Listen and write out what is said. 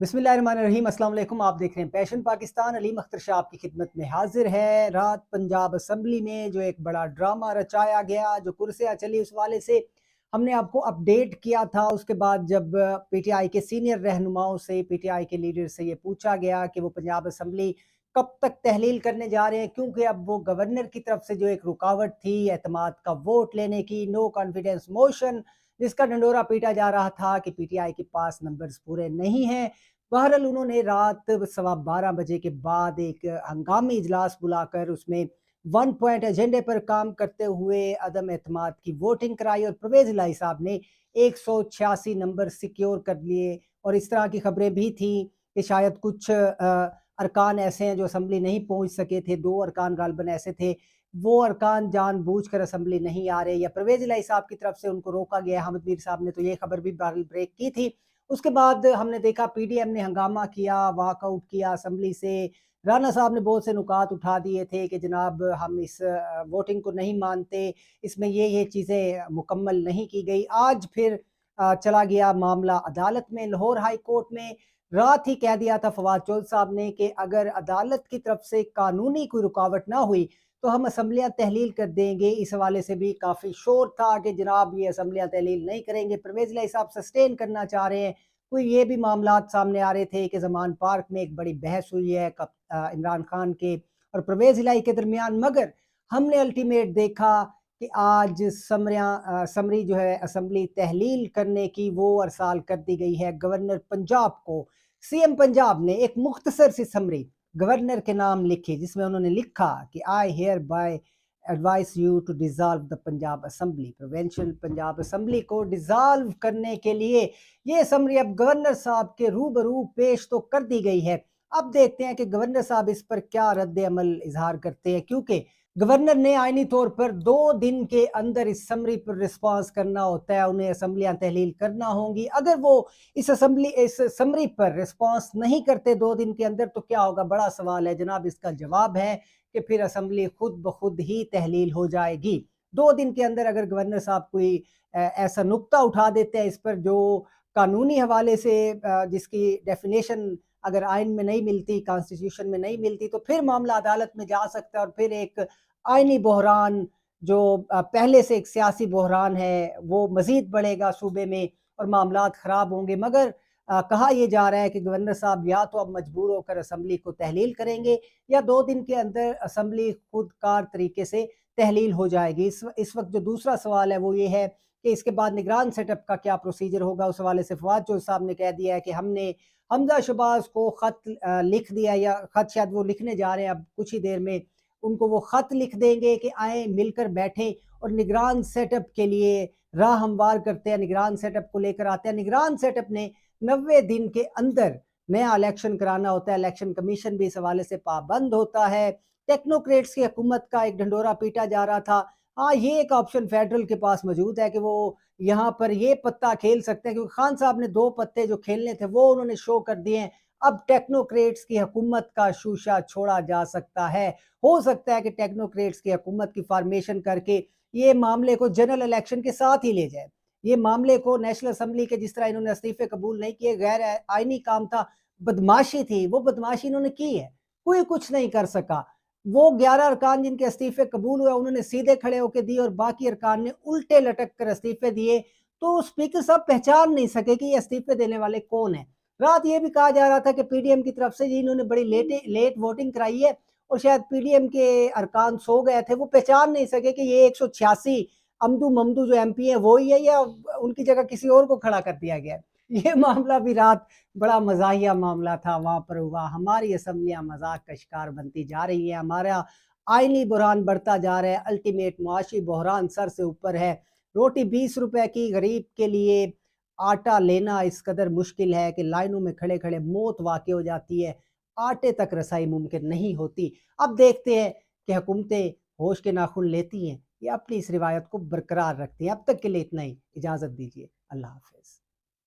बिस्मिल्लाहिर्रहमानिर्रहीम। अस्सलाम वालेकुम। आप देख रहे हैं पैशन पाकिस्तान। अलीम अख्तर शाह आपकी खिदमत में हाजिर है। रात पंजाब असम्बली में जो एक बड़ा ड्रामा रचाया गया, जो कुर्सियाँ चली, उस वाले से हमने आपको अपडेट किया था। उसके बाद जब पीटीआई के सीनियर रहनुमाओं से, पीटीआई के लीडर से ये पूछा गया कि वो पंजाब असम्बली कब तक तहलील करने जा रहे हैं, क्योंकि अब वो गवर्नर की तरफ से जो एक रुकावट थी एतमाद का वोट लेने की, नो कॉन्फिडेंस मोशन, जिसका ढंडोरा पीटा जा रहा था कि पीटीआई के पास नंबर्स पूरे नहीं हैं। बहरहाल उन्होंने रात 12:15 के बाद एक हंगामी इजलास बुलाकर उसमें वन पॉइंट एजेंडे पर काम करते हुए अदम एतमाद की वोटिंग कराई और परवेज इलाही साहब ने 186 नंबर सिक्योर कर लिए। और इस तरह की खबरें भी थी कि शायद कुछ अरकान ऐसे हैं जो असम्बली नहीं पहुंच सके थे। 2 अरकान गालबन ऐसे थे, वो अरकान जानबूझकर असम्बली नहीं आ रहे या परवेज इलाही साहब की तरफ से उनको रोका गया। अहमद मीर साहब ने तो ये खबर भी बहरहाल ब्रेक की थी। उसके बाद हमने देखा पीडीएम ने हंगामा किया, वॉकआउट किया असम्बली से। राना साहब ने बहुत से नुकात उठा दिए थे कि जनाब हम इस वोटिंग को नहीं मानते, इसमें ये चीज़ें मुकम्मल नहीं की गई। आज फिर चला गया मामला अदालत में, लाहौर हाई कोर्ट में। रात ही कह दिया था फवाद चौधरी साहब ने कि अगर अदालत की तरफ से कानूनी कोई रुकावट ना हुई तो हम असम्बलियाँ तहलील कर देंगे। इस हवाले से भी काफ़ी शोर था कि जनाब ये असम्बलियाँ तहलील नहीं करेंगे, परवेज़ इलाही साहब सस्टेन करना चाह रहे हैं। कोई ये भी मामलात सामने आ रहे थे कि ज़मान पार्क में एक बड़ी बहस हुई है इमरान खान के और परवेज़ इलाही के दरमियान। मगर हमने अल्टीमेट देखा कि आज समरी जो है असम्बली तहलील करने की वो अरसाल कर दी गई है गवर्नर पंजाब को। सीएम पंजाब ने एक मुख्तसर सी समरी गवर्नर के नाम लिखी, जिसमें उन्होंने लिखा कि I hereby advise you to dissolve the Punjab assembly. Provincial Punjab assembly को डिसॉल्व करने के लिए ये समरी अब गवर्नर साहब के रूबरू पेश तो कर दी गई है। अब देखते हैं कि गवर्नर साहब इस पर क्या रद्द अमल इजहार करते हैं, क्योंकि गवर्नर ने आईनी तौर पर 2 दिन के अंदर इस समरी पर रिस्पांस करना होता है, उन्हें असम्बलियां तहलील करना होंगी। अगर वो इस समरी पर रिस्पांस नहीं करते 2 दिन के अंदर तो क्या होगा, बड़ा सवाल है जनाब। इसका जवाब है कि फिर असम्बली खुद ब खुद ही तहलील हो जाएगी। 2 दिन के अंदर अगर गवर्नर साहब कोई ऐसा नुक्ता उठा देते हैं इस पर जो कानूनी हवाले से जिसकी डेफिनेशन अगर आइन में नहीं मिलती, कॉन्स्टिट्यूशन में नहीं मिलती, तो फिर मामला अदालत में जा सकता है और फिर एक आइनी बहरान जो पहले से एक सियासी बहरान है वो मजीद बढ़ेगा सूबे में और मामलात ख़राब होंगे। मगर कहा यह जा रहा है कि गवर्नर साहब या तो अब मजबूर होकर असम्बली को तहलील करेंगे या 2 दिन के अंदर असम्बली खुदकार तरीके से तहलील हो जाएगी। इस वक्त जो दूसरा सवाल है वो ये है कि इसके बाद निगरान सेटअप का क्या प्रोसीजर होगा। उस हवाले से फवाद चौधरी साहब ने कह दिया है कि हमने हमजा शहबाज को ख़त लिख दिया, या ख़त शायद वो लिखने जा रहे हैं अब कुछ ही देर में, उनको वो ख़त लिख देंगे कि आए मिलकर बैठें और निगरान सेटअप के लिए राह हमवार करते हैं, निगरान सेटअप को लेकर आते हैं। निगरान सेटअप ने 90 दिन के अंदर नया इलेक्शन कराना होता है। इलेक्शन कमीशन भी इस हवाले से पाबंद होता है। टेक्नोक्रेट्स की हुकूमत का एक ढंडोरा पीटा जा रहा था। हाँ, ये एक ऑप्शन फेडरल के पास मौजूद है कि वो यहाँ पर ये पत्ता खेल सकते हैं, क्योंकि खान साहब ने 2 पत्ते जो खेलने थे वो उन्होंने शो कर दिए हैं। अब टेक्नोक्रेट्स की हुकूमत का शूशा छोड़ा जा सकता है। हो सकता है कि टेक्नोक्रेट्स की हुकूमत की फॉर्मेशन करके ये मामले को जनरल इलेक्शन के साथ ही ले जाए। ये मामले को नेशनल असम्बली के, जिस तरह इन्होंने इस्तीफे कबूल नहीं किए, गैर आईनी काम था, बदमाशी थी, वो बदमाशी इन्होंने की है, कोई कुछ नहीं कर सका। वो 11 अरकान जिनके इस्तीफे कबूल हुए उन्होंने सीधे खड़े होकर दिए और बाकी अरकान ने उल्टे लटक कर इस्तीफे दिए, तो स्पीकर साहब पहचान नहीं सके कि ये इस्तीफे देने वाले कौन है। रात ये भी कहा जा रहा था कि पीडीएम की तरफ से जी इन्होंने बड़ी लेट वोटिंग कराई है और शायद पीडीएम के अरकान सो गए थे, वो पहचान नहीं सके कि ये 186 अमदू ममदू जो एमपी है वो ही है या उनकी जगह किसी और को खड़ा कर दिया गया है। ये मामला भी रात बड़ा मज़ाहिया मामला था, वहाँ पर हुआ। हमारी असम्बलियाँ मजाक का शिकार बनती जा रही है, हमारा आइनी बहरान बढ़ता जा रहा है, अल्टीमेट मुआशी बहरान सर से ऊपर है। रोटी 20 रुपए की गरीब के लिए आटा लेना इस कदर मुश्किल है कि लाइनों में खड़े खड़े मौत वाक़ई हो जाती है, आटे तक रसाई मुमकिन नहीं होती। अब देखते हैं कि हुकूमतें होश के नाखून लेती हैं या अपनी इस रिवायत को बरकरार रखती हैं। अब तक के लिए इतना ही, इजाज़त दीजिए। अल्लाह हाफ़िज़।